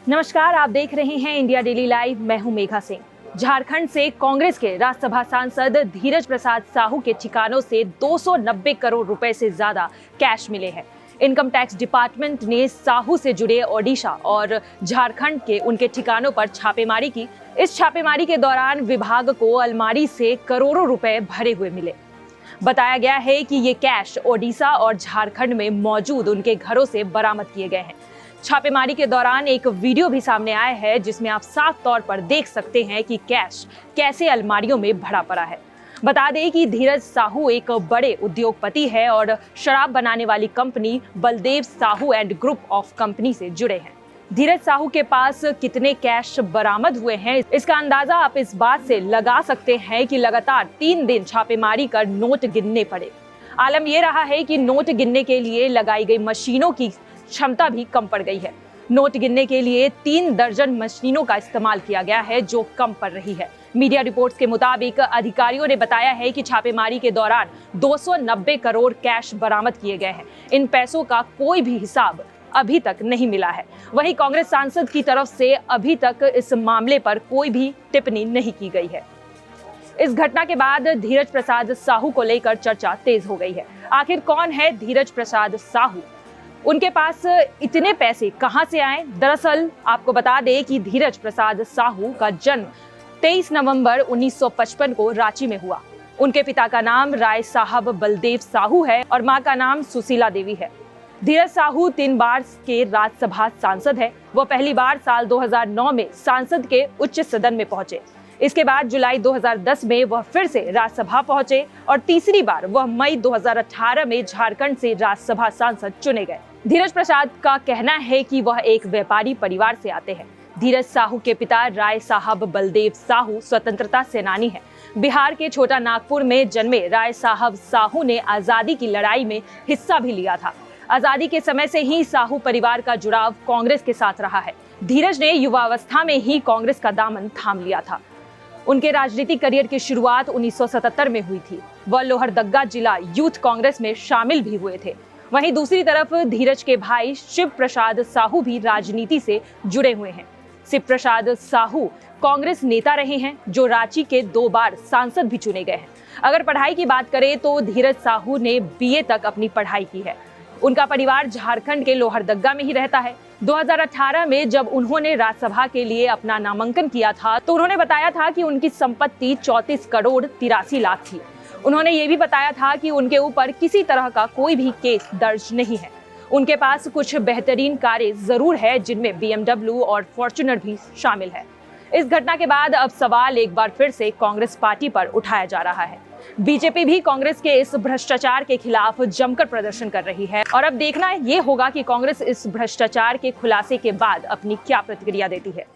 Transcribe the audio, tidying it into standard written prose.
नमस्कार, आप देख रहे हैं इंडिया डेली लाइव। मैं हूं मेघा सिंह। झारखंड से कांग्रेस के राज्यसभा सांसद धीरज प्रसाद साहू के ठिकानों से 290 करोड़ रुपए से ज्यादा कैश मिले हैं। इनकम टैक्स डिपार्टमेंट ने साहू से जुड़े ओडिशा और झारखंड के उनके ठिकानों पर छापेमारी की। इस छापेमारी के दौरान विभाग को अलमारी से करोड़ों रुपए भरे हुए मिले। बताया गया है कि ये कैश ओडिशा और झारखंड में मौजूद उनके घरों से बरामद किए गए हैं। छापेमारी के दौरान एक वीडियो भी सामने आया है जिसमें आप साफ तौर पर देख सकते हैं कि कैश कैसे अलमारियों में भरा पड़ा है। बता दें कि धीरज साहू एक बड़े उद्योगपति है और शराब बनाने वाली company Baldev Sahu and group of company से जुड़े हैं। धीरज साहू के पास कितने कैश बरामद हुए हैं, इसका अंदाजा आप इस बात से लगा सकते हैं कि लगातार 3 दिन छापेमारी कर नोट गिनने पड़े। आलम यह रहा है कि नोट गिनने के लिए लगाई गई मशीनों की क्षमता भी कम पड़ गई है। नोट गिनने के लिए 3 दर्जन मशीनों का इस्तेमाल किया गया है जो कम पड़ रही है। मीडिया रिपोर्ट्स के मुताबिक अधिकारियों ने बताया है कि छापेमारी के दौरान 290 करोड़ कैश बरामद किए गए हैं। इन पैसों का कोई भी हिसाब अभी तक नहीं मिला है। वहीं कांग्रेस सांसद की तरफ से अभी तक इस मामले पर कोई भी टिप्पणी नहीं की गई है। इस घटना के बाद धीरज प्रसाद साहू को लेकर चर्चा तेज हो गई है। आखिर कौन है धीरज प्रसाद साहू? उनके पास इतने पैसे कहां से आए? दरअसल आपको बता दें कि धीरज प्रसाद साहू का जन्म 23 नवंबर 1955 को रांची में हुआ। उनके पिता का नाम राय साहब बलदेव साहू है और मां का नाम सुशीला देवी है। धीरज साहू 3 बार के राज्यसभा सांसद है। वो पहली बार साल 2009 में सांसद के उच्च सदन में पहुंचे। इसके बाद जुलाई 2010 में वह फिर से राज्यसभा पहुंचे और तीसरी बार वह मई 2018 में झारखंड से राज्यसभा सांसद चुने गए। धीरज प्रसाद का कहना है कि वह एक व्यापारी परिवार से आते हैं। धीरज साहू के पिता राय साहब बलदेव साहू स्वतंत्रता सेनानी हैं। बिहार के छोटा नागपुर में जन्मे राय साहब साहू ने आजादी की लड़ाई में हिस्सा भी लिया था। आजादी के समय से ही साहू परिवार का जुड़ाव कांग्रेस के साथ रहा है। धीरज ने युवावस्था में ही कांग्रेस का दामन थाम लिया था। उनके राजनीतिक करियर की शुरुआत 1977 में हुई थी। वह लोहरदग्गा जिला यूथ कांग्रेस में शामिल भी हुए थे। वहीं दूसरी तरफ धीरज के भाई शिव प्रसाद साहू भी राजनीति से जुड़े हुए हैं। शिव प्रसाद साहू कांग्रेस नेता रहे हैं जो रांची के 2 बार सांसद भी चुने गए हैं। अगर पढ़ाई की बात करें तो धीरज साहू ने BA तक अपनी पढ़ाई की है। उनका परिवार झारखंड के लोहरदग्गा में ही रहता है। 2018 में जब उन्होंने राज्यसभा के लिए अपना नामांकन किया था तो उन्होंने बताया था कि उनकी संपत्ति 34 करोड़ 83 लाख थी। उन्होंने ये भी बताया था कि उनके ऊपर किसी तरह का कोई भी केस दर्ज नहीं है। उनके पास कुछ बेहतरीन कारें जरूर है जिनमें BMW और फॉर्च्यूनर भी शामिल है। इस घटना के बाद अब सवाल एक बार फिर से कांग्रेस पार्टी पर उठाया जा रहा है। बीजेपी भी कांग्रेस के इस भ्रष्टाचार के खिलाफ जमकर प्रदर्शन कर रही है और अब देखना ये होगा कि कांग्रेस इस भ्रष्टाचार के खुलासे के बाद अपनी क्या प्रतिक्रिया देती है।